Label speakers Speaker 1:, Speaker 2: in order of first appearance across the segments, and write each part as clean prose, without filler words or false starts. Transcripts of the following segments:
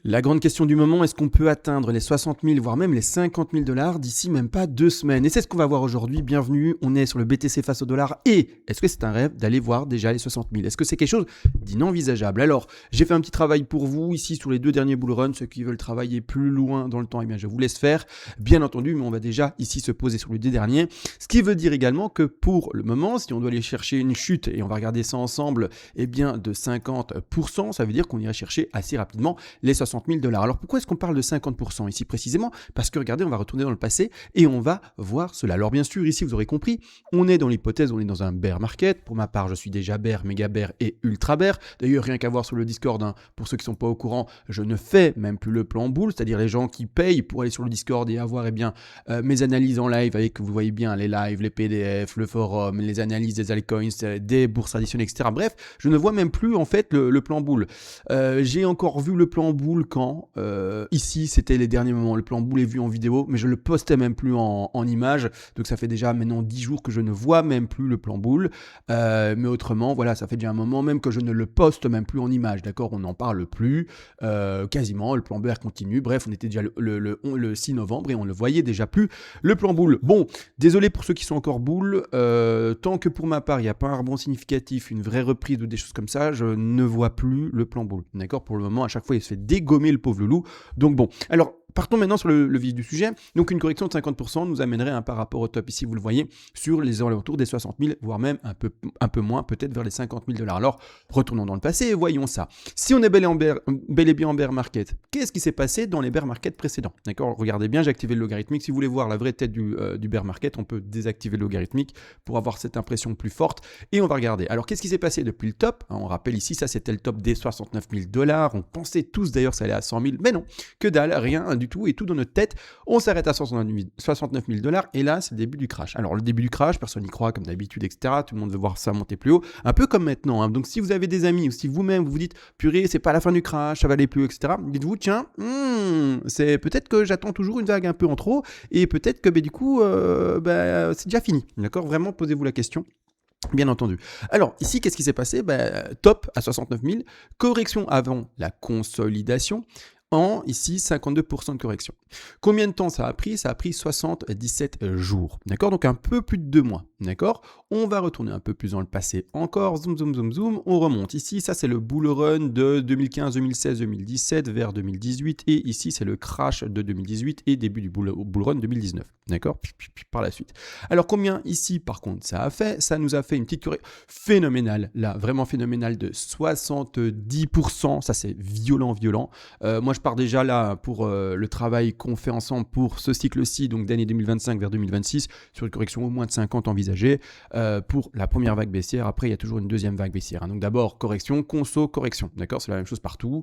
Speaker 1: La grande question du moment, est-ce qu'on peut atteindre les 60 000, voire même les 50 000 dollars d'ici même pas 2 semaines? Et c'est ce qu'on va voir aujourd'hui. Bienvenue, on est sur le BTC face au dollar. Et est-ce que c'est un rêve d'aller voir déjà les 60 000? Est-ce que c'est quelque chose d'inenvisageable? Alors, j'ai fait un petit travail pour vous ici sur les 2 derniers bull runs. Ceux qui veulent travailler plus loin dans le temps, eh bien, je vous laisse faire. Bien entendu, mais on va déjà ici se poser sur les 2 derniers. Ce qui veut dire également que pour le moment, si on doit aller chercher une chute, et on va regarder ça ensemble, eh bien, de 50%, ça veut dire qu'on irait chercher assez rapidement les 60 000 dollars. Alors pourquoi est-ce qu'on parle de 50% ici précisément? Parce que regardez, on va retourner dans le passé et on va voir cela. Alors bien sûr, ici vous aurez compris, on est dans l'hypothèse, on est dans un bear market. Pour ma part, je suis déjà bear, méga bear et ultra bear. D'ailleurs, rien qu'à voir sur le Discord, pour ceux qui ne sont pas au courant, je ne fais même plus le plan boule, c'est-à-dire les gens qui payent pour aller sur le Discord et avoir mes analyses en live avec, vous voyez bien, les lives, les PDF, le forum, les analyses des altcoins, des bourses traditionnelles, etc. Bref, je ne vois même plus en fait le plan boule. J'ai encore vu le plan boule quand ici c'était les derniers moments, le plan boule est vu en vidéo, mais je le postais même plus en image, donc ça fait déjà maintenant 10 jours que je ne vois même plus le plan boule, mais autrement voilà, ça fait déjà un moment même que je ne le poste même plus en image, d'accord, on n'en parle plus, quasiment, le plan bear continue, bref on était déjà le 6 novembre et on ne le voyait déjà plus, le plan boule. Bon, désolé pour ceux qui sont encore boule, tant que pour ma part il n'y a pas un rebond significatif, une vraie reprise ou des choses comme ça, je ne vois plus le plan boule, d'accord, pour le moment à chaque fois il se fait dégommer le pauvre loulou. Donc bon, alors partons maintenant sur le vif du sujet. Donc une correction de 50% nous amènerait par rapport au top ici, vous le voyez, sur les alentours des 60 000, voire même un peu moins, peut-être vers les 50 000 dollars. Alors retournons dans le passé et voyons ça. Si on est bel et bien en bear market, qu'est-ce qui s'est passé dans les bear markets précédents? D'accord, regardez bien, j'ai activé le logarithmique. Si vous voulez voir la vraie tête du bear market, on peut désactiver le logarithmique pour avoir cette impression plus forte. Et on va regarder. Alors qu'est-ce qui s'est passé depuis le top? On rappelle ici, ça c'était le top des 69 000 dollars. On pensait tous d'ailleurs que ça allait à 100 000, mais non, que dalle, rien du tout, et tout dans notre tête, on s'arrête à 69 000 dollars, et là, c'est le début du crash. Alors, le début du crash, personne n'y croit, comme d'habitude, etc. Tout le monde veut voir ça monter plus haut, un peu comme maintenant. Donc, si vous avez des amis, ou si vous-même, vous vous dites, purée, c'est pas la fin du crash, ça va aller plus haut, etc., dites-vous, tiens, c'est peut-être que j'attends toujours une vague un peu en trop, et peut-être que, du coup, c'est déjà fini. D'accord? Vraiment, posez-vous la question. Bien entendu. Alors, ici, qu'est-ce qui s'est passé? Top à 69 000, correction avant la consolidation, ici 52% de correction. Combien de temps ça a pris? Ça a pris 77 jours, d'accord? Donc un peu plus de 2 mois, d'accord? On va retourner un peu plus dans le passé encore, zoom, zoom, zoom, zoom, on remonte. Ici, ça c'est le bull run de 2015, 2016, 2017 vers 2018, et ici c'est le crash de 2018 et début du bull run 2019, d'accord? Par la suite. Alors combien ici, par contre, ça a fait? Ça nous a fait une petite correction phénoménale, là, vraiment phénoménale de 70%, ça c'est violent. Moi, je pars déjà là pour le travail qu'on fait ensemble pour ce cycle-ci, donc d'année 2025 vers 2026, sur une correction au moins de 50 envisagée pour la première vague baissière. Après, il y a toujours une deuxième vague baissière. Donc d'abord, correction, conso, correction. D'accord? C'est la même chose partout.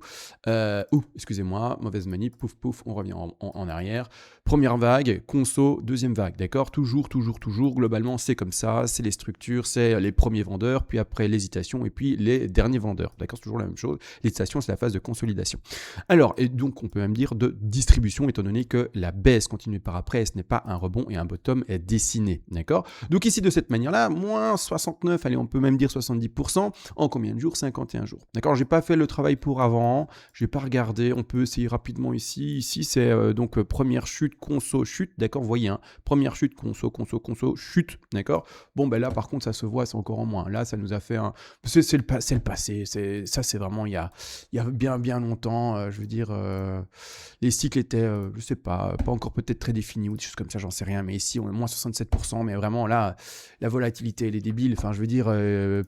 Speaker 1: Excusez-moi, mauvaise manip, pouf, on revient en arrière. Première vague, conso, deuxième vague. D'accord? Toujours. Globalement, c'est comme ça. C'est les structures, c'est les premiers vendeurs, puis après l'hésitation, et puis les derniers vendeurs. D'accord? C'est toujours la même chose. L'hésitation, c'est la phase de consolidation. Alors, et donc on peut même dire de distribution, étant donné que la baisse continue par après, ce n'est pas un rebond et un bottom est dessiné, d'accord? Donc ici, de cette manière-là, moins 69, allez, on peut même dire 70%, en combien de jours? 51 jours, d'accord? J'ai pas fait le travail pour avant, j'ai pas regardé, on peut essayer rapidement ici, c'est donc première chute, conso, chute, d'accord? Vous voyez, première chute, conso, chute, d'accord? Bon, là, par contre, ça se voit, c'est encore en moins, là, ça nous a fait c'est le passé, c'est vraiment, il y a bien longtemps, je veux dire, les cycles étaient, je sais pas encore peut-être très définis ou des choses comme ça, j'en sais rien, mais ici on est moins 67%, mais vraiment là, la volatilité elle est débile, enfin je veux dire,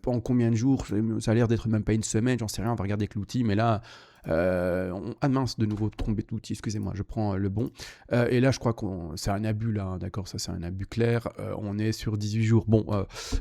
Speaker 1: pas en combien de jours, ça a l'air d'être même pas une semaine, j'en sais rien, on va regarder avec l'outil, mais là, mince, de nouveau, trompé d'outil, excusez-moi, je prends le bon, et là je crois que c'est un abus là, d'accord, ça c'est un abus clair, on est sur 18 jours,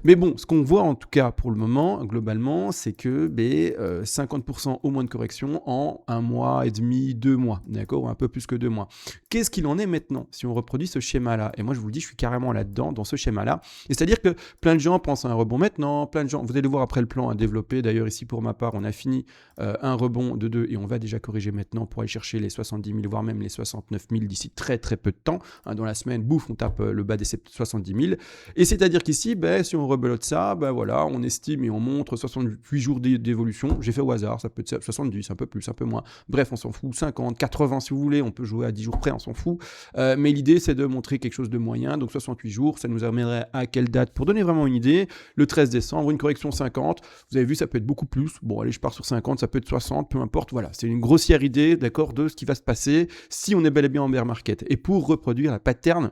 Speaker 1: mais bon, ce qu'on voit en tout cas pour le moment, globalement, c'est que 50% au moins de correction en 1 mois et demi, 2 mois, d'accord, un peu plus que 2 mois. Qu'est-ce qu'il en est maintenant si on reproduit ce schéma-là? Et moi je vous le dis, je suis carrément là-dedans, dans ce schéma-là, et c'est-à-dire que plein de gens pensent à un rebond maintenant, plein de gens, vous allez voir après le plan à développer, d'ailleurs ici pour ma part, on a fini un rebond de 2 et on va déjà corriger maintenant pour aller chercher les 70 000, voire même les 69 000 d'ici très très peu de temps. Dans la semaine, bouf, on tape le bas des 70 000. Et c'est-à-dire qu'ici, si on rebelote ça, voilà, on estime et on montre 68 jours d'évolution. J'ai fait au hasard, ça peut être 70, un peu plus, un peu moins. Bref, on s'en fout, 50, 80 si vous voulez, on peut jouer à 10 jours près, on s'en fout. Mais l'idée, c'est de montrer quelque chose de moyen. Donc 68 jours, ça nous amènerait à quelle date? Pour donner vraiment une idée, le 13 décembre, une correction 50. Vous avez vu, ça peut être beaucoup plus. Bon, allez, je pars sur 50, ça peut être 60, peu importe. Voilà, c'est une grossière idée, d'accord, de ce qui va se passer si on est bel et bien en bear market. Et pour reproduire la pattern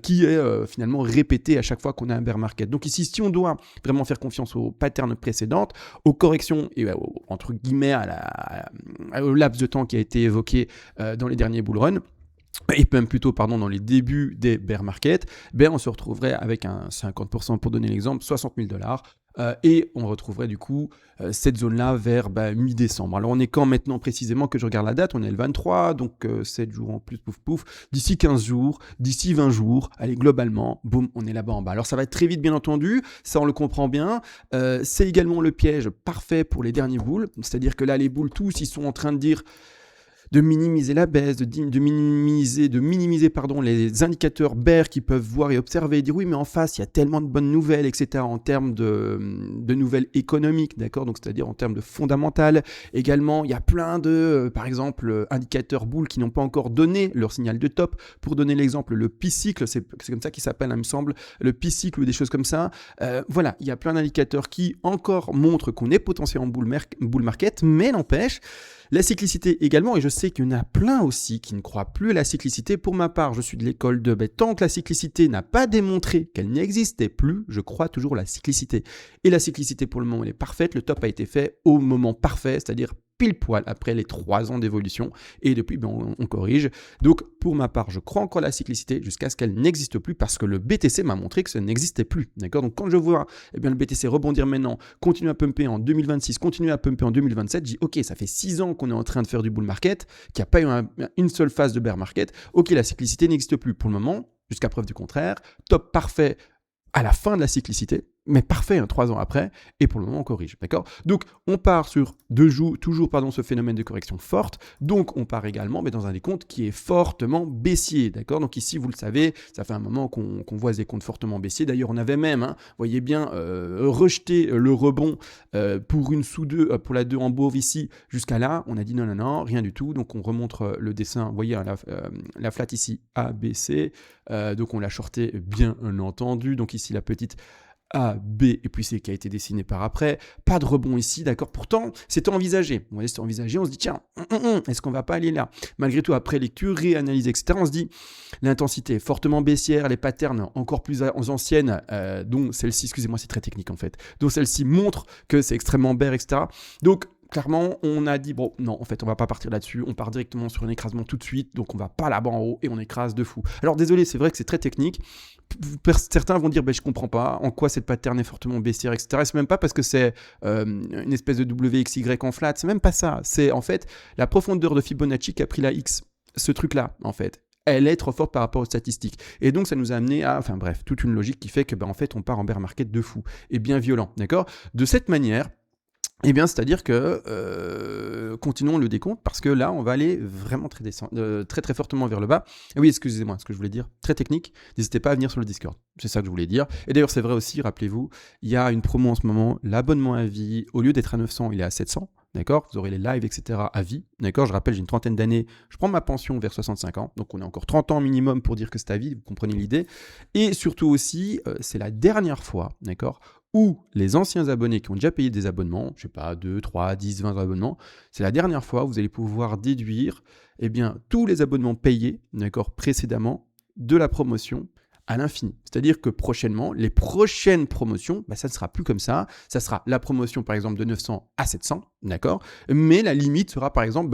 Speaker 1: qui est finalement répétée à chaque fois qu'on a un bear market. Donc ici, si on doit vraiment faire confiance aux patterns précédentes, aux corrections et entre guillemets au laps de temps qui a été évoqué dans les derniers bull runs, et même plutôt dans les débuts des bear market, on se retrouverait avec un 50% pour donner l'exemple, 60 000 $. Et on retrouverait du coup cette zone-là vers mi-décembre. Alors on est quand maintenant précisément que je regarde la date? On est le 23, donc 7 jours en plus, pouf pouf. D'ici 15 jours, d'ici 20 jours, allez, globalement, boum, on est là-bas en bas. Alors ça va être très vite, bien entendu, ça on le comprend bien. C'est également le piège parfait pour les derniers bulls, c'est-à-dire que là les bulls tous, ils sont en train de dire de minimiser la baisse, de minimiser les indicateurs bear qu'ils peuvent voir et observer, et dire oui mais en face il y a tellement de bonnes nouvelles, etc. en termes de nouvelles économiques, d'accord, donc c'est-à-dire en termes de fondamentales. Également il y a plein de, par exemple, indicateurs bull qui n'ont pas encore donné leur signal de top. Pour donner l'exemple, le P-cycle, c'est comme ça qu'il s'appelle, il me semble, le P-cycle ou des choses comme ça. Voilà, il y a plein d'indicateurs qui encore montrent qu'on est potentiellement bull market, mais n'empêche, la cyclicité également, et je sais qu'il y en a plein aussi qui ne croient plus à la cyclicité. Pour ma part, je suis de l'école de tant que la cyclicité n'a pas démontré qu'elle n'existait plus, je crois toujours à la cyclicité. Et la cyclicité pour le moment elle est parfaite, le top a été fait au moment parfait, c'est-à-dire pile poil après les 3 ans d'évolution, et depuis on corrige. Donc pour ma part, je crois encore à la cyclicité jusqu'à ce qu'elle n'existe plus, parce que le BTC m'a montré que ça n'existait plus, d'accord. Donc quand je vois le BTC rebondir maintenant, continuer à pumper en 2026, continuer à pumper en 2027, je dis ok, ça fait 6 ans qu'on est en train de faire du bull market, qu'il n'y a pas eu une seule phase de bear market, ok, la cyclicité n'existe plus pour le moment, jusqu'à preuve du contraire, top parfait à la fin de la cyclicité, mais parfait 3 ans après, et pour le moment on corrige, d'accord. Donc on part sur toujours ce phénomène de correction forte, donc on part également dans un décompte qui est fortement baissier, d'accord. Donc ici vous le savez, ça fait un moment qu'on voit des comptes fortement baissiers, d'ailleurs on avait même, voyez bien, rejeté le rebond pour une sous 2, pour la 2 en Beauve ici, jusqu'à là, on a dit non, rien du tout, donc on remontre le dessin, vous voyez la flat ici ABC, donc on l'a shorté bien entendu, donc ici la petite A, B et puis C qui a été dessiné par après. Pas de rebond ici, d'accord. Pourtant, c'était envisagé. On se dit, tiens, est-ce qu'on va pas aller là? Malgré tout, après lecture, réanalyse, etc., on se dit, l'intensité est fortement baissière, les patterns encore plus anciennes, dont celle-ci, excusez-moi, c'est très technique en fait, dont celle-ci montre que c'est extrêmement bear, etc. Donc, clairement, on a dit, bon, non, en fait, on va pas partir là-dessus, on part directement sur un écrasement tout de suite, donc on va pas là-bas en haut et on écrase de fou. Alors, désolé, c'est vrai que c'est très technique. Certains vont dire, je comprends pas en quoi cette pattern est fortement baissière, etc. Et c'est même pas parce que c'est une espèce de WXY en flat, c'est même pas ça. C'est en fait la profondeur de Fibonacci qui a pris la X. Ce truc-là, en fait, elle est trop forte par rapport aux statistiques. Et donc, ça nous a amené à, enfin bref, toute une logique qui fait que, en fait, on part en bear market de fou et bien violent, d'accord. De cette manière, c'est-à-dire que continuons le décompte, parce que là, on va aller vraiment très fortement vers le bas. Et oui, excusez-moi, ce que je voulais dire, très technique, n'hésitez pas à venir sur le Discord. C'est ça que je voulais dire. Et d'ailleurs, c'est vrai aussi, rappelez-vous, il y a une promo en ce moment, l'abonnement à vie, au lieu d'être à 900, il est à 700. D'accord, vous aurez les lives, etc. à vie. D'accord, je rappelle, j'ai une 30aine d'années, je prends ma pension vers 65 ans, donc on a encore 30 ans minimum pour dire que c'est à vie, vous comprenez l'idée. Et surtout aussi, c'est la dernière fois, d'accord, où les anciens abonnés qui ont déjà payé des abonnements, je sais pas, 2, 3, 10, 20 abonnements, c'est la dernière fois où vous allez pouvoir déduire tous les abonnements payés, d'accord, précédemment, de la promotion à l'infini. C'est-à-dire que prochainement, les prochaines promotions, ça ne sera plus comme ça. Ça sera la promotion, par exemple, de 900 à 700, d'accord. Mais la limite sera, par exemple,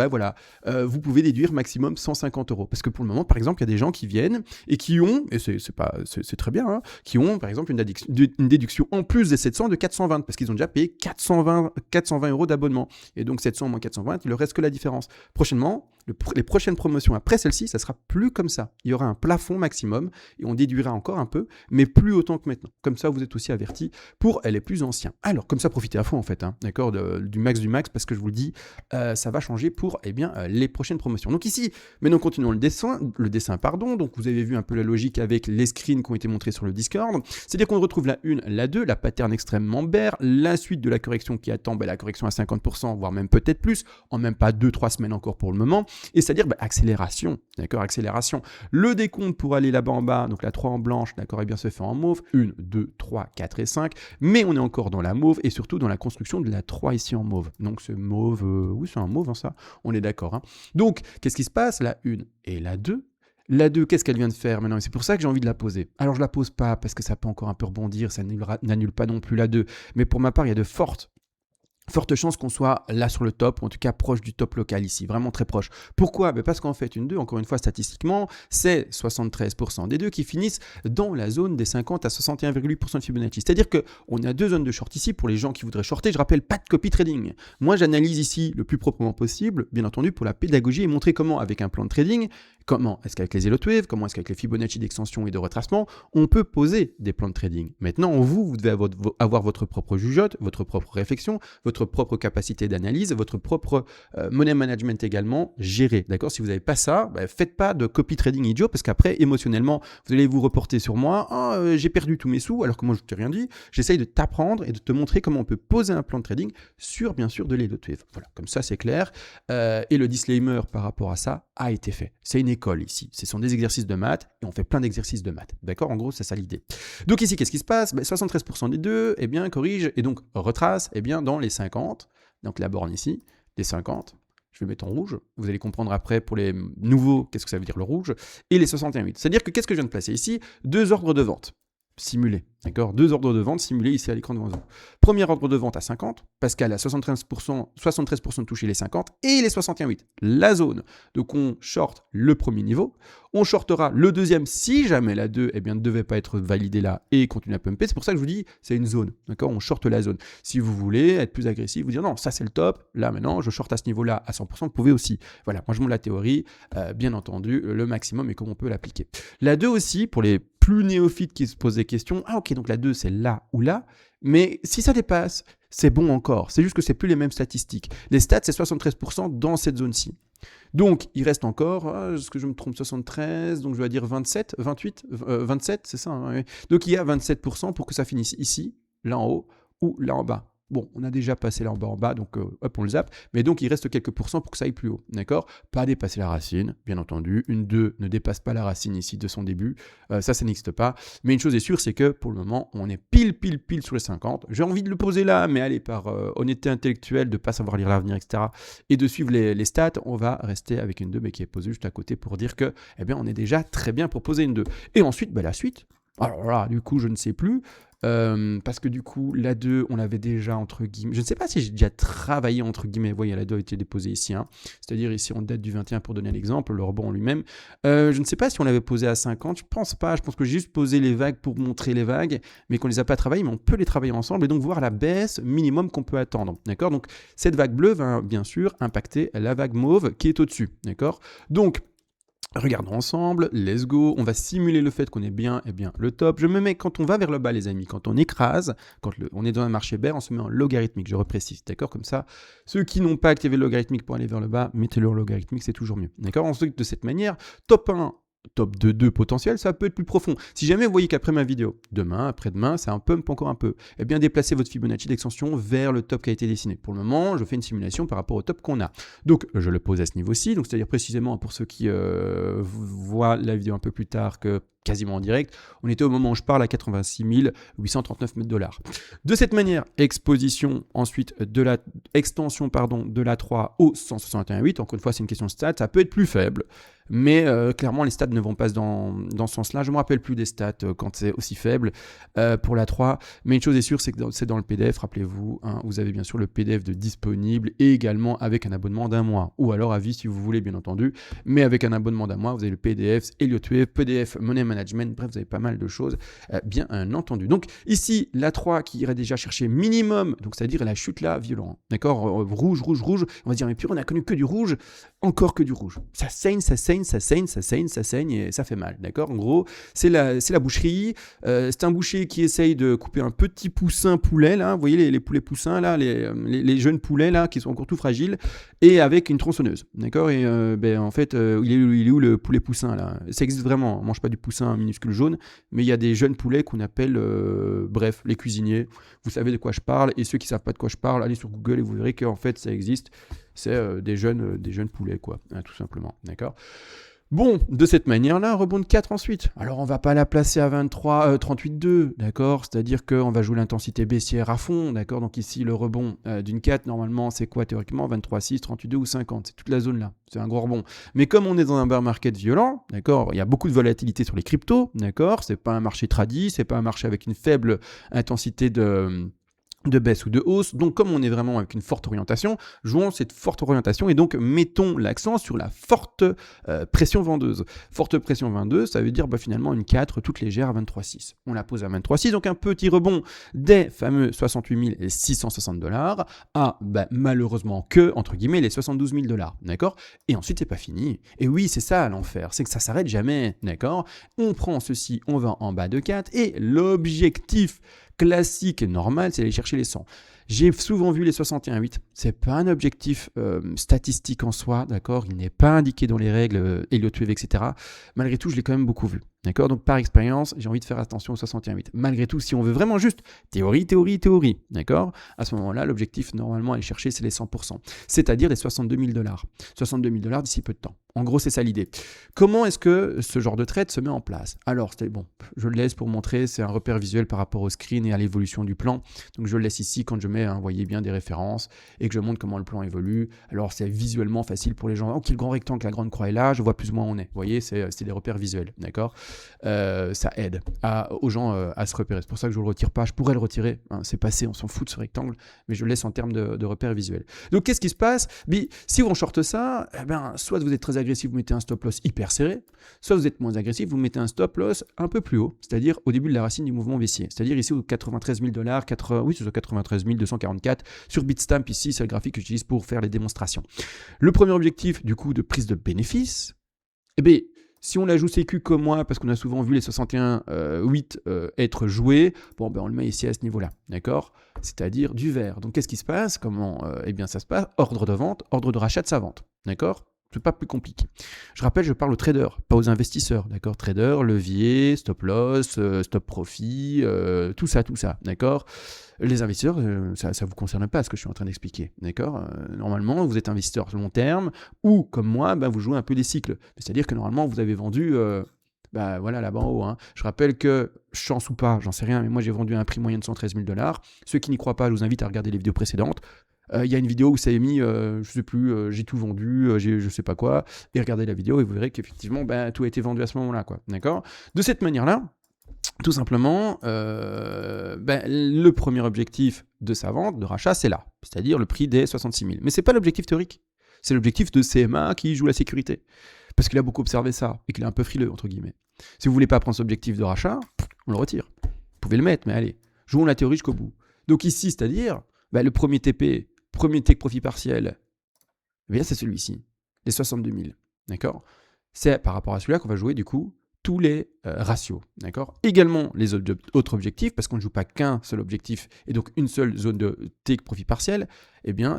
Speaker 1: vous pouvez déduire maximum 150 €. Parce que pour le moment, par exemple, il y a des gens qui viennent et qui ont, et c'est très bien, qui ont, par exemple, une déduction en plus des 700 de 420, parce qu'ils ont déjà payé 420 € d'abonnement. Et donc, 700 moins 420, il ne leur reste que la différence. Prochainement, les prochaines promotions après celle-ci, ça sera plus comme ça. Il y aura un plafond maximum et on déduira encore un peu, mais plus autant que maintenant. Comme ça, vous êtes aussi avertis pour les plus anciens. Alors, comme ça, profitez à fond en fait, hein, d'accord, du max, parce que je vous le dis, ça va changer pour les prochaines promotions. Donc ici, maintenant continuons le dessin, donc vous avez vu un peu la logique avec les screens qui ont été montrés sur le Discord. C'est-à-dire qu'on retrouve la 1, la 2, la pattern extrêmement bare, la suite de la correction qui attend la correction à 50%, voire même peut-être plus, en même pas 2-3 semaines encore pour le moment, et c'est-à-dire accélération, d'accord, accélération. Le décompte pour aller là-bas en bas, donc la 3 en blanche, d'accord, et bien se fait en mauve, 1, 2, 3, 4 et 5, mais on est encore dans la mauve, et surtout dans la construction de la 3 ici en mauve. Donc ce mauve, oui c'est un mauve, hein, ça, on est d'accord. Hein. Donc, qu'est-ce qui se passe? La 1 et la 2. La 2, qu'est-ce qu'elle vient de faire maintenant? Et c'est pour ça que j'ai envie de la poser. Alors, je la pose pas parce que ça peut encore un peu rebondir, ça n'annule pas non plus la 2. Mais pour ma part, il y a de fortes chances qu'on soit là sur le top, ou en tout cas proche du top local ici, vraiment très proche. Pourquoi? Parce qu'en fait, une 2, encore une fois, statistiquement, c'est 73% des 2 qui finissent dans la zone des 50 à 61,8% de Fibonacci. C'est-à-dire qu'on a deux zones de short ici pour les gens qui voudraient shorter. Je rappelle, pas de copy trading. Moi, j'analyse ici le plus proprement possible, bien entendu, pour la pédagogie et montrer comment, avec un plan de trading, comment est-ce qu'avec les Elliott Wave, comment est-ce qu'avec les Fibonacci d'extension et de retracement, on peut poser des plans de trading. Maintenant, vous devez avoir votre propre jugeote, votre propre réflexion, votre propre capacité d'analyse, votre propre money management également géré. D'accord? Si vous n'avez pas ça, faites pas de copy trading idiot parce qu'après, émotionnellement, vous allez vous reporter sur moi. J'ai perdu tous mes sous alors que moi, je ne t'ai rien dit. J'essaye de t'apprendre et de te montrer comment on peut poser un plan de trading sur, bien sûr, de l'Elliott Wave. Voilà, comme ça, c'est clair. Et le disclaimer par rapport à ça a été fait. C'est une école ici. Ce sont des exercices de maths et on fait plein d'exercices de maths. D'accord? En gros, c'est ça l'idée. Donc ici, qu'est-ce qui se passe? 73% des deux, corrige et donc retrace dans les 50. Donc la borne ici, des 50. Je vais mettre en rouge. Vous allez comprendre après pour les nouveaux, qu'est-ce que ça veut dire le rouge. Et les 61,8. C'est-à-dire que qu'est-ce que je viens de placer ici? Deux ordres de vente simulés. D'accord? Deux ordres de vente simulés ici à l'écran devant vous. Premier ordre de vente à 50, Pascal a 73% touché les 50 et les 61,8. La zone. Donc on short le premier niveau. On shortera le deuxième si jamais la 2 ne devait pas être validée là et continue à pumper. C'est pour ça que je vous dis, c'est une zone. D'accord? On short la zone. Si vous voulez être plus agressif, vous dire non, ça c'est le top. Là maintenant, je short à ce niveau-là à 100%. Vous pouvez aussi. Voilà, moi je montre la théorie. Bien entendu, le maximum et comment on peut l'appliquer. La 2 aussi, pour les plus néophytes qui se posent des questions. Ah ok, donc la 2 c'est là ou là. Mais si ça dépasse, c'est bon encore. C'est juste que c'est plus les mêmes statistiques. Les stats, c'est 73% dans cette zone-ci. Donc, il reste encore, est-ce que je me trompe, 73, donc je vais dire 27, 28, 27, c'est ça. Hein, oui. Donc, il y a 27% pour que ça finisse ici, là en haut, ou là en bas. Bon, on a déjà passé là en bas, donc hop, on le zappe. Mais donc, il reste quelques pourcents pour que ça aille plus haut. D'accord? Pas dépasser la racine, bien entendu. Une 2 ne dépasse pas la racine ici de son début. Ça n'existe pas. Mais une chose est sûre, c'est que pour le moment, on est pile sur les 50. J'ai envie de le poser là, mais allez, par honnêteté intellectuelle, de ne pas savoir lire l'avenir, etc. Et de suivre les stats, on va rester avec une 2, mais qui est posée juste à côté pour dire que, on est déjà très bien pour poser une 2. Et ensuite, la suite. Alors là, du coup, je ne sais plus. Parce que du coup, la 2, on l'avait déjà entre guillemets. Je ne sais pas si j'ai déjà travaillé entre guillemets. Vous voyez, la 2 a été déposée ici. Hein. C'est-à-dire ici, on date du 21 pour donner l'exemple, le rebond en lui-même. Je ne sais pas si on l'avait posé à 50. Je pense pas. Je pense que j'ai juste posé les vagues pour montrer les vagues, mais qu'on ne les a pas travaillées. Mais on peut les travailler ensemble et donc voir la baisse minimum qu'on peut attendre. D'accord? Donc, cette vague bleue va bien sûr impacter la vague mauve qui est au-dessus. D'accord? Donc, regardons ensemble, let's go, on va simuler le fait qu'on est bien le top. Je me mets, quand on va vers le bas les amis, quand on écrase, quand on est dans un marché bear, on se met en logarithmique, je reprécise, d'accord? Comme ça, ceux qui n'ont pas activé le logarithmique pour aller vers le bas, mettez-le en logarithmique, c'est toujours mieux, d'accord? Ensuite, de cette manière, top 1, top de 2 potentiel, ça peut être plus profond. Si jamais vous voyez qu'après ma vidéo, demain, après-demain, c'est un pump encore un peu, déplacez votre Fibonacci d'extension vers le top qui a été dessiné. Pour le moment, je fais une simulation par rapport au top qu'on a. Donc, je le pose à ce niveau-ci, donc c'est-à-dire précisément pour ceux qui voient la vidéo un peu plus tard que quasiment en direct, on était au moment où je parle à 86 839 mètres dollars. De cette manière, exposition ensuite de la extension de la 3 au 161,8, encore une fois c'est une question de stats, ça peut être plus faible, mais clairement les stats ne vont pas dans ce sens-là. Je ne me rappelle plus des stats quand c'est aussi faible pour la 3, mais une chose est sûre, c'est que c'est dans le PDF, rappelez-vous, hein, vous avez bien sûr le PDF de disponible et également avec un abonnement d'un mois, ou alors à vie si vous voulez bien entendu, mais avec un abonnement d'un mois, vous avez le PDF Elliott Wave, PDF Money management, bref, vous avez pas mal de choses, bien entendu. Donc ici, la 3 qui irait déjà chercher minimum, donc c'est-à-dire la chute là, violent, d'accord, rouge, rouge, rouge, on va dire, mais puis on a connu que du rouge, encore que du rouge. Ça saigne, ça saigne, ça saigne, ça saigne, ça saigne, et ça fait mal, d'accord. En gros, c'est la boucherie, c'est un boucher qui essaye de couper un petit poussin poulet, là, vous voyez les poulets poussins, là, les jeunes poulets, là, qui sont encore tout fragiles, et avec une tronçonneuse, d'accord. Et en fait, il est où le poulet poussin, là? Ça existe vraiment, on mange pas du poussin minuscule jaune, mais il y a des jeunes poulets qu'on appelle, bref, les cuisiniers. Vous savez de quoi je parle, et ceux qui savent pas de quoi je parle, allez sur Google et vous verrez qu'en fait, ça existe. C'est des jeunes poulets, quoi, hein, tout simplement, d'accord. Bon, de cette manière-là, un rebond de 4 ensuite. Alors, on va pas la placer à 38,2, d'accord. C'est-à-dire qu'on va jouer l'intensité baissière à fond, d'accord. Donc ici, le rebond d'une 4, normalement, c'est quoi théoriquement? 23,6, 38,2 ou 50. C'est toute la zone là. C'est un gros rebond. Mais comme on est dans un bear market violent, d'accord, il y a beaucoup de volatilité sur les cryptos, d'accord. C'est pas un marché tradi, c'est pas un marché avec une faible intensité de baisse ou de hausse. Donc comme on est vraiment avec une forte orientation, jouons cette forte orientation et donc mettons l'accent sur la forte pression vendeuse. Forte pression vendeuse, ça veut dire finalement une 4 toute légère à 23,6. On la pose à 23,6, donc un petit rebond des fameux 68 660 $ à malheureusement que, entre guillemets, les 72 000 $. D'accord. Et ensuite, c'est pas fini. Et oui, c'est ça l'enfer, c'est que ça s'arrête jamais. D'accord. On prend ceci, on va en bas de 4 et l'objectif classique et normal, c'est aller chercher les 100. J'ai souvent vu les 61,8. C'est pas un objectif statistique en soi, d'accord. Il n'est pas indiqué dans les règles Elliott Wave, etc. Malgré tout, je l'ai quand même beaucoup vu, d'accord. Donc par expérience, j'ai envie de faire attention aux 61,8. Malgré tout, si on veut vraiment juste théorie, d'accord. À ce moment-là, l'objectif normalement à aller chercher, c'est les 100%, c'est-à-dire les 62 000 $. 62 000 $ d'ici peu de temps. En gros, c'est ça l'idée. Comment est-ce que ce genre de trade se met en place? Alors, je le laisse pour montrer, c'est un repère visuel par rapport au screen et à l'évolution du plan. Donc, je le laisse ici quand je mets, vous voyez bien, des références et que je montre comment le plan évolue. Alors, c'est visuellement facile pour les gens. Ok, le grand rectangle, la grande croix est là, je vois plus ou moins où on est. Vous voyez, c'est des repères visuels, d'accord. Ça aide aux gens à se repérer. C'est pour ça que je ne le retire pas. Je pourrais le retirer, hein, c'est passé, on s'en fout de ce rectangle, mais je le laisse en termes de repères visuels. Donc, qu'est-ce qui se passe? Si on shorte ça, soit vous êtes très agressif, vous mettez un stop loss hyper serré, soit vous êtes moins agressif, vous mettez un stop loss un peu plus haut, c'est-à-dire au début de la racine du mouvement baissier, c'est-à-dire ici aux 93 000 $, oui, c'est 93 244, sur Bitstamp ici, c'est le graphique que j'utilise pour faire les démonstrations. Le premier objectif, du coup, de prise de bénéfice, si on la joue sécu comme moi, parce qu'on a souvent vu les 61,8 être joués, on le met ici à ce niveau-là, d'accord? C'est-à-dire du vert. Donc, qu'est-ce qui se passe? Comment ça se passe? Ordre de vente, ordre de rachat de sa vente, d'accord? C'est pas plus compliqué. Je rappelle, je parle aux traders, pas aux investisseurs, d'accord? Trader, levier, stop loss, stop profit, tout ça, d'accord? Les investisseurs, ça vous concerne pas ce que je suis en train d'expliquer, d'accord? Normalement, vous êtes investisseur long terme ou, comme moi, vous jouez un peu des cycles. C'est-à-dire que normalement, vous avez vendu, là-bas en haut. Hein. Je rappelle que, chance ou pas, j'en sais rien, mais moi j'ai vendu à un prix moyen de 113 000 $. Ceux qui n'y croient pas, je vous invite à regarder les vidéos précédentes. Il y a une vidéo où ça est mis, je sais plus, j'ai tout vendu, je sais pas quoi, et regardez la vidéo et vous verrez qu'effectivement, tout a été vendu à ce moment-là, quoi. D'accord? De cette manière-là, tout simplement, le premier objectif de sa vente, de rachat, c'est là, c'est-à-dire le prix des 66 000. Mais c'est pas l'objectif théorique, c'est l'objectif de CMA qui joue la sécurité, parce qu'il a beaucoup observé ça et qu'il est un peu frileux entre guillemets. Si vous voulez pas prendre cet objectif de rachat, on le retire. Vous pouvez le mettre, mais allez, jouons la théorie jusqu'au bout. Donc ici, c'est-à-dire le premier TP. Premier take profit partiel, c'est celui-ci, les 62 000, d'accord? C'est par rapport à celui-là qu'on va jouer du coup tous les ratios, d'accord? Également les autres objectifs, parce qu'on ne joue pas qu'un seul objectif et donc une seule zone de take profit partiel,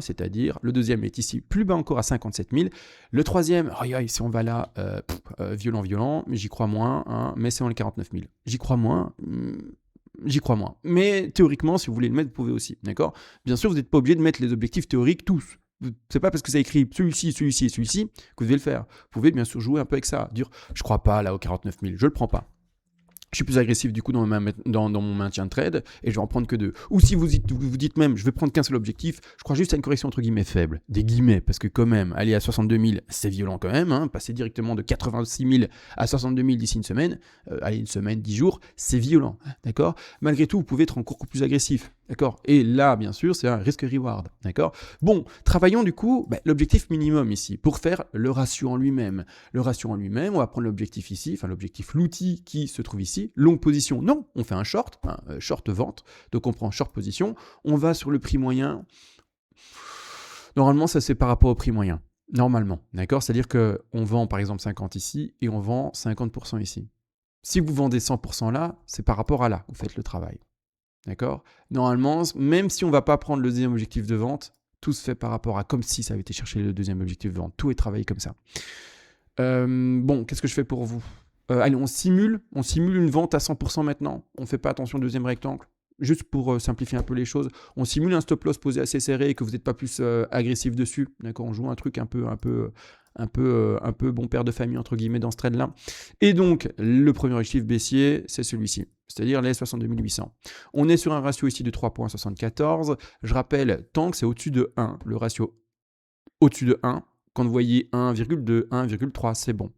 Speaker 1: c'est-à-dire le deuxième est ici plus bas encore à 57 000, le troisième, si on va là, violent, mais j'y crois moins, hein, mais c'est en les 49 000, j'y crois moins. J'y crois moins. Mais théoriquement, si vous voulez le mettre, vous pouvez aussi. D'accord? Bien sûr, vous n'êtes pas obligé de mettre les objectifs théoriques tous. C'est pas parce que ça écrit celui-ci et celui-ci que vous devez le faire. Vous pouvez bien sûr jouer un peu avec ça. Dire, je crois pas là aux 49 000, je le prends pas. je suis plus agressif du coup dans mon maintien de trade et je vais en prendre que 2. Ou si vous dites même, je vais prendre qu'un seul objectif, je crois juste à une correction entre guillemets faible. Des guillemets, parce que quand même, aller à 62 000, c'est violent quand même. Hein, passer directement de 86 000 à 62 000 d'ici une semaine, allez, une semaine, 10 jours, c'est violent. D'accord ? Malgré tout, vous pouvez être encore plus agressif. D'accord ? Et là, bien sûr, c'est un risque-reward. D'accord ? Bon, travaillons du coup l'objectif minimum ici pour faire le ratio en lui-même. Le ratio en lui-même, on va prendre l'objectif ici, enfin l'objectif, l'outil qui se trouve ici. Longue position, non, on fait un short, short vente, donc on prend short position, on va sur le prix moyen. Normalement, ça c'est par rapport au prix moyen. Normalement, d'accord ? C'est-à-dire qu'on vend par exemple 50 ici et on vend 50% ici. Si vous vendez 100% là, c'est par rapport à là, vous faites le travail. D'accord ? Normalement, même si on ne va pas prendre le deuxième objectif de vente, tout se fait par rapport à comme si ça avait été cherché le deuxième objectif de vente. Tout est travaillé comme ça. Bon, qu'est-ce que je fais pour vous ? Allez, on simule une vente à 100% maintenant. On ne fait pas attention au deuxième rectangle. Juste pour simplifier un peu les choses, on simule un stop loss posé assez serré et que vous n'êtes pas plus agressif dessus. D'accord ? On joue un truc un peu bon père de famille entre guillemets dans ce trade là. Et donc le premier objectif baissier, c'est celui-ci, c'est-à-dire les 62 800. On est sur un ratio ici de 3,74. Je rappelle, tant que c'est au-dessus de 1, le ratio au-dessus de 1, quand vous voyez 1,2, 1,3, c'est bon.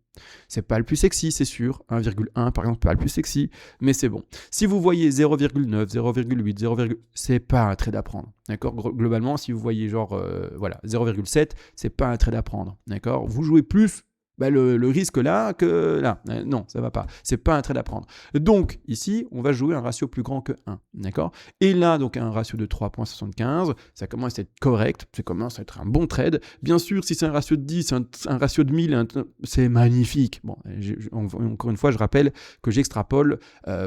Speaker 1: C'est pas le plus sexy, c'est sûr. 1,1 par exemple, pas le plus sexy, mais c'est bon. Si vous voyez 0,9, 0,8, 0, c'est pas un trade à prendre. D'accord ? Globalement, si vous voyez genre 0,7, c'est pas un trade à prendre. D'accord ? Vous jouez plus le risque là que là. Non, ça va pas. C'est pas un trade à prendre. Donc ici, on va jouer un ratio plus grand que 1. D'accord ? Et là, donc un ratio de 3,75, ça commence à être correct, ça commence à être un bon trade. Bien sûr, si c'est un ratio de 10, un ratio de 1000, c'est magnifique. Bon, encore une fois, je rappelle que j'extrapole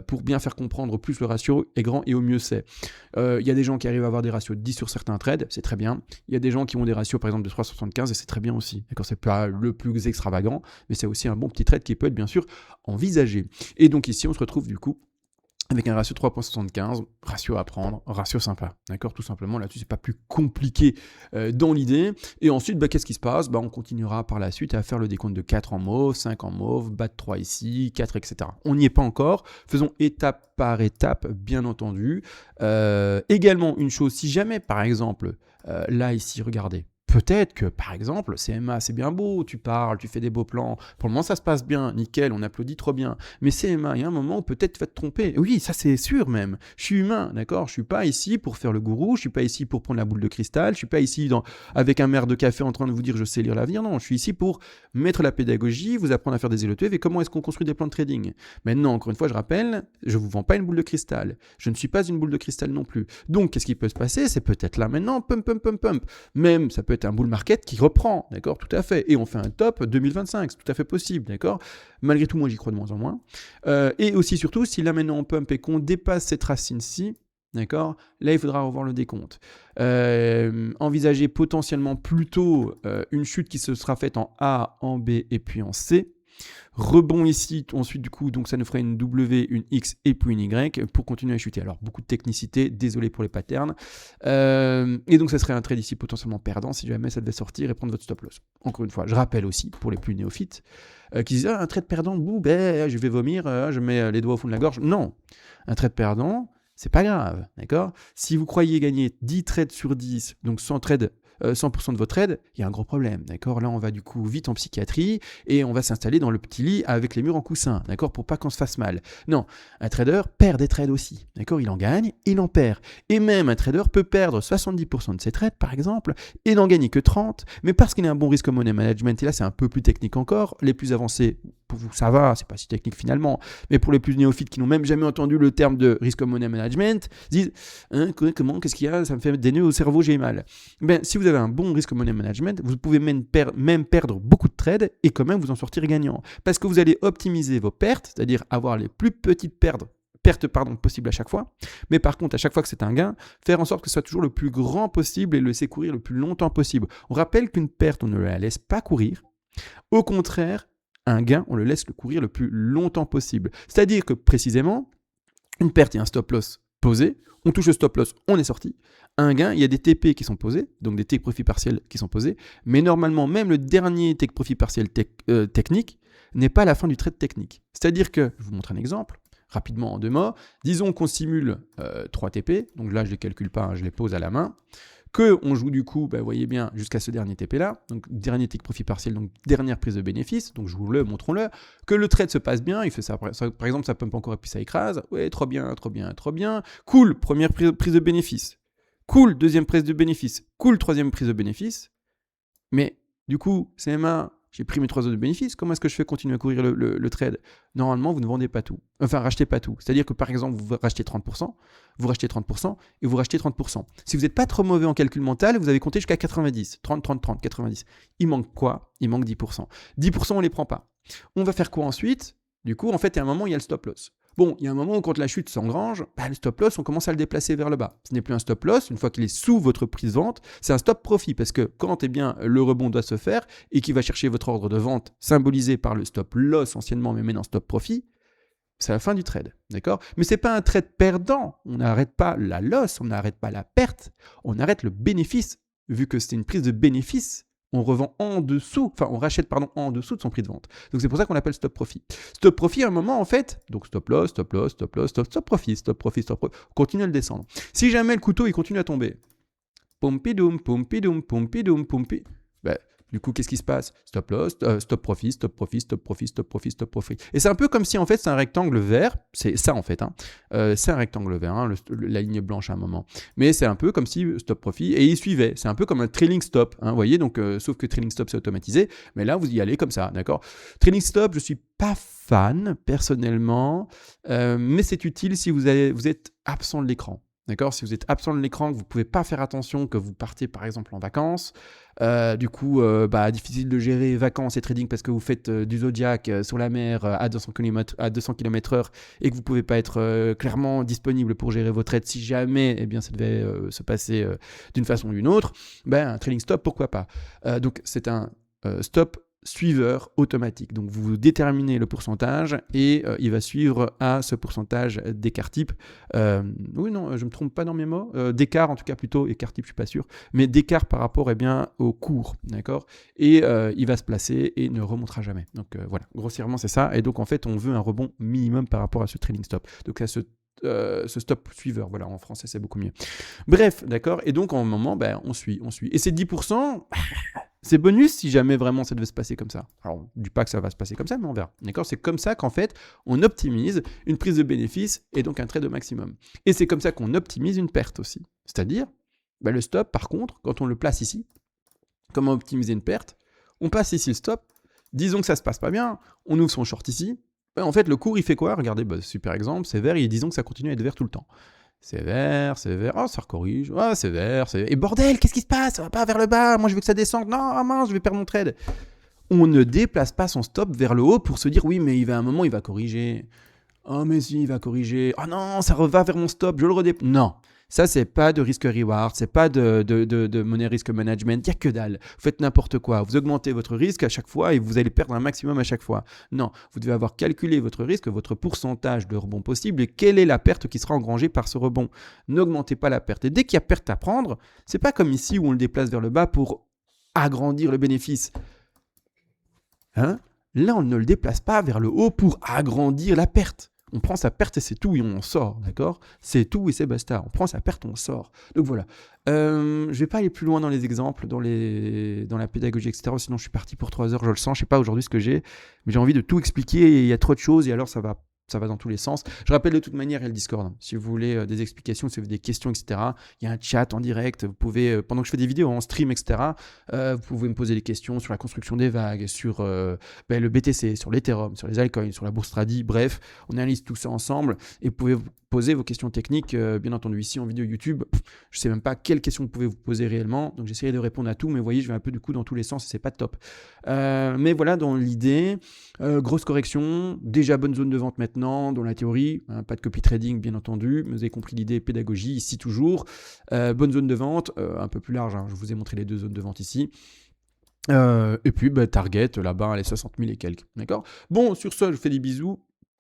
Speaker 1: pour bien faire comprendre plus le ratio est grand et au mieux c'est. Il y a des gens qui arrivent à avoir des ratios de 10 sur certains trades, c'est très bien. Il y a des gens qui ont des ratios par exemple de 3,75 et c'est très bien aussi. D'accord ? C'est pas le plus extravagant, mais c'est aussi un bon petit trade qui peut être bien sûr envisagé. Et donc ici, on se retrouve du coup avec un ratio 3,75, ratio à prendre, ratio sympa, d'accord ? Tout simplement, là-dessus, c'est pas plus compliqué dans l'idée. Et ensuite, qu'est-ce qui se passe ? On continuera par la suite à faire le décompte de 4 en mauve, 5 en mauve, bas de 3 ici, 4, etc. On n'y est pas encore. Faisons étape par étape, bien entendu. Également, une chose, si jamais, par exemple, là, ici, regardez, peut-être que, par exemple, CMA, c'est bien beau, tu parles, tu fais des beaux plans. Pour le moment, ça se passe bien, nickel, on applaudit trop bien. Mais CMA, il y a un moment où peut-être tu vas te tromper. Oui, ça c'est sûr même. Je suis humain, d'accord ? Je suis pas ici pour faire le gourou, je suis pas ici pour prendre la boule de cristal, je suis pas ici avec un maire de café en train de vous dire je sais lire l'avenir. Non, je suis ici pour mettre la pédagogie, vous apprendre à faire des ELTF et comment est-ce qu'on construit des plans de trading. Maintenant, encore une fois, je rappelle, je vous vends pas une boule de cristal. Je ne suis pas une boule de cristal non plus. Donc, qu'est-ce qui peut se passer ? C'est peut-être là maintenant, pump. Même, ça peut être un bull market qui reprend, d'accord, tout à fait. Et on fait un top 2025, c'est tout à fait possible, d'accord. Malgré tout, moi, j'y crois de moins en moins. Et aussi, surtout, si là, maintenant, on pump et qu'on dépasse cette racine-ci, d'accord, là, il faudra revoir le décompte. Envisager potentiellement plutôt une chute qui se sera faite en A, en B et puis en C. Rebond ici, ensuite du coup, donc ça nous ferait une W, une X et puis une Y pour continuer à chuter. Alors beaucoup de technicité, désolé pour les patterns. Et donc ça serait un trade ici potentiellement perdant si jamais ça devait sortir et prendre votre stop loss. Encore une fois, je rappelle aussi pour les plus néophytes qui disent un trade perdant, je vais vomir, je mets les doigts au fond de la gorge. Non, un trade perdant, c'est pas grave, d'accord ? Si vous croyez gagner 10 trades sur 10, donc 100% de votre trade, il y a un gros problème, d'accord ? Là, on va du coup vite en psychiatrie et on va s'installer dans le petit lit avec les murs en coussin, d'accord ? Pour pas qu'on se fasse mal. Non, un trader perd des trades aussi, d'accord ? Il en gagne, il en perd. Et même un trader peut perdre 70% de ses trades, par exemple, et n'en gagner que 30, mais parce qu'il a un bon risque money management, et là, c'est un peu plus technique encore. Les plus avancés, pour vous, ça va, c'est pas si technique finalement, mais pour les plus néophytes qui n'ont même jamais entendu le terme de risque money management, disent qu'est-ce qu'il y a ? Ça me fait des nœuds au cerveau, j'ai mal. Si vous avez un bon risque money management, vous pouvez même perdre beaucoup de trades et quand même vous en sortir gagnant. Parce que vous allez optimiser vos pertes, c'est-à-dire avoir les plus petites pertes possibles à chaque fois. Mais par contre, à chaque fois que c'est un gain, faire en sorte que ce soit toujours le plus grand possible et le laisser courir le plus longtemps possible. On rappelle qu'une perte, on ne la laisse pas courir. Au contraire, un gain, on le laisse le courir le plus longtemps possible. C'est-à-dire que précisément, une perte et un stop loss posé, on touche le stop loss, on est sorti. Un gain, il y a des TP qui sont posés, donc des take profit partiels qui sont posés, mais normalement, même le dernier take profit partiel technique n'est pas la fin du trade technique. C'est-à-dire que, je vous montre un exemple, rapidement en 2 mots. Disons qu'on simule 3 TP, donc là je ne les calcule pas, hein, je les pose à la main. Qu'on joue du coup, vous voyez bien, jusqu'à ce dernier TP là, donc dernier take profit partiel, donc dernière prise de bénéfice, donc joue-le, montrons-le, que le trade se passe bien, il fait ça, par exemple ça pump encore et puis ça écrase, ouais, trop bien, trop bien, trop bien, cool, première prise de bénéfice, cool, deuxième prise de bénéfice, cool, troisième prise de bénéfice, mais du coup, CMA, j'ai pris mes 3 autres de bénéfices, comment est-ce que je fais continuer à courir le trade? Normalement, vous ne vendez pas tout. Enfin, rachetez pas tout. C'est-à-dire que par exemple, vous rachetez 30%, vous rachetez 30% et vous rachetez 30%. Si vous n'êtes pas trop mauvais en calcul mental, vous avez compté jusqu'à 90, 30, 30, 30, 90. Il manque quoi? Il manque 10%. 10%, on ne les prend pas. On va faire quoi ensuite? Du coup, en fait, il y a un moment, il y a le stop loss. Bon, il y a un moment où quand la chute s'engrange, le stop loss, on commence à le déplacer vers le bas. Ce n'est plus un stop loss, une fois qu'il est sous votre prix de vente, c'est un stop profit, parce que quand le rebond doit se faire et qu'il va chercher votre ordre de vente symbolisé par le stop loss anciennement, mais maintenant stop profit, c'est la fin du trade, d'accord? Mais ce n'est pas un trade perdant, on n'arrête pas la loss, on n'arrête pas la perte, on arrête le bénéfice, vu que c'est une prise de bénéfice. On revend en dessous, enfin on rachète en dessous de son prix de vente. Donc c'est pour ça qu'on appelle stop profit. Stop profit à un moment en fait, donc stop loss, stop loss, stop loss, stop profit, stop profit, stop profit, continue à le descendre. Si jamais le couteau il continue à tomber, pompidoum, pompidoum, pompidoum, pompi, du coup, qu'est-ce qui se passe? Stop loss, stop profit, stop profit, stop profit, stop profit, stop profit. Et c'est un peu comme si en fait c'est un rectangle vert, c'est ça en fait, c'est un rectangle vert, la ligne blanche à un moment. Mais c'est un peu comme si stop profit, et il suivait, c'est un peu comme un trailing stop, vous voyez, donc sauf que trailing stop c'est automatisé, mais là vous y allez comme ça, d'accord? Trailing stop, je suis pas fan personnellement, mais c'est utile si vous êtes absent de l'écran. D'accord? Si vous êtes absent de l'écran, que vous ne pouvez pas faire attention, que vous partez par exemple en vacances, du coup, difficile de gérer vacances et trading parce que vous faites du Zodiac sur la mer à 200 km/h et que vous ne pouvez pas être clairement disponible pour gérer vos trades si jamais ça devait se passer d'une façon ou d'une autre, un trading stop, pourquoi pas. Donc c'est un stop suiveur automatique. Donc vous déterminez le pourcentage et il va suivre à ce pourcentage d'écart type. Oui, non, je ne me trompe pas dans mes mots. D'écart en tout cas plutôt, écart type je ne suis pas sûr, mais d'écart par rapport au cours, d'accord? Et il va se placer et ne remontera jamais. Donc voilà, grossièrement c'est ça. Et donc en fait on veut un rebond minimum par rapport à ce trailing stop. Donc à ce stop suiveur, voilà, en français c'est beaucoup mieux. Bref, d'accord, et donc en un moment, on suit. Et ces 10%, c'est bonus si jamais vraiment ça devait se passer comme ça. Alors, je ne dis pas que ça va se passer comme ça, mais on verra. D'accord? C'est comme ça qu'en fait, on optimise une prise de bénéfice et donc un trade au maximum. Et c'est comme ça qu'on optimise une perte aussi. C'est-à-dire, le stop, par contre, quand on le place ici, comment optimiser une perte? On place ici le stop, disons que ça ne se passe pas bien, on ouvre son short ici. En fait, le cours, il fait quoi? Regardez, super exemple, c'est vert, et disons que ça continue à être vert tout le temps. C'est vert, oh ça recorrige, oh c'est vert, et bordel, qu'est-ce qui se passe? Ça va pas vers le bas, moi je veux que ça descende, non, mince, je vais perdre mon trade. On ne déplace pas son stop vers le haut pour se dire, oui, mais il va à un moment, il va corriger. Oh, mais si, il va corriger. Oh non, ça va vers mon stop, je le redéplace. Non, ça, c'est pas de risque-reward, c'est pas de money risk management, il n'y a que dalle. Vous faites n'importe quoi, vous augmentez votre risque à chaque fois et vous allez perdre un maximum à chaque fois. Non, vous devez avoir calculé votre risque, votre pourcentage de rebond possible et quelle est la perte qui sera engrangée par ce rebond. N'augmentez pas la perte. Et dès qu'il y a perte à prendre, c'est pas comme ici où on le déplace vers le bas pour agrandir le bénéfice. Là, on ne le déplace pas vers le haut pour agrandir la perte. On prend sa perte et c'est tout et on en sort, d'accord? C'est tout et c'est basta. On prend sa perte, on sort. Donc voilà. Je ne vais pas aller plus loin dans les exemples, dans la pédagogie, etc. Sinon, je suis parti pour 3 heures, je le sens. Je ne sais pas aujourd'hui ce que j'ai, mais j'ai envie de tout expliquer et il y a trop de choses et alors ça va dans tous les sens. Je rappelle de toute manière, il y a le Discord. Si vous voulez des explications, si vous avez des questions, etc., il y a un chat en direct. Vous pouvez, pendant que je fais des vidéos en stream, etc., vous pouvez me poser des questions sur la construction des vagues, sur le BTC, sur l'Ethereum, sur les altcoins, sur la bourse tradi. Bref, on analyse tout ça ensemble et vous pouvez poser vos questions techniques, bien entendu, ici en vidéo YouTube. Je ne sais même pas quelles questions vous pouvez vous poser réellement, donc j'essaierai de répondre à tout, mais vous voyez, je vais un peu du coup dans tous les sens et c'est pas top. Mais voilà, dans l'idée, grosse correction, déjà bonne zone de vente maintenant, dans la théorie, pas de copy trading bien entendu, mais vous avez compris l'idée, pédagogie, ici toujours, bonne zone de vente, un peu plus large, je vous ai montré les 2 zones de vente ici. Et puis target là-bas, les 60 000 et quelques, d'accord? Bon, sur ce, je vous fais des bisous.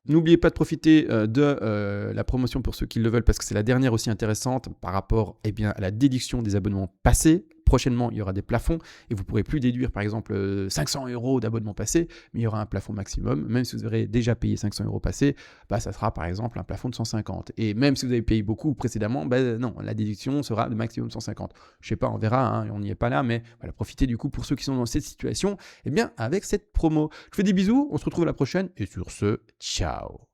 Speaker 1: N'oubliez pas de profiter de la promotion pour ceux qui le veulent parce que c'est la dernière aussi intéressante par rapport à la déduction des abonnements passés prochainement, il y aura des plafonds et vous ne pourrez plus déduire, par exemple, 500 € d'abonnement passé, mais il y aura un plafond maximum. Même si vous aurez déjà payé 500 € passé, ça sera par exemple un plafond de 150. Et même si vous avez payé beaucoup précédemment, non, la déduction sera de maximum 150. Je sais pas, on verra, hein, on n'y est pas là, mais voilà, profitez du coup pour ceux qui sont dans cette situation, avec cette promo. Je vous fais des bisous, on se retrouve à la prochaine et sur ce, ciao.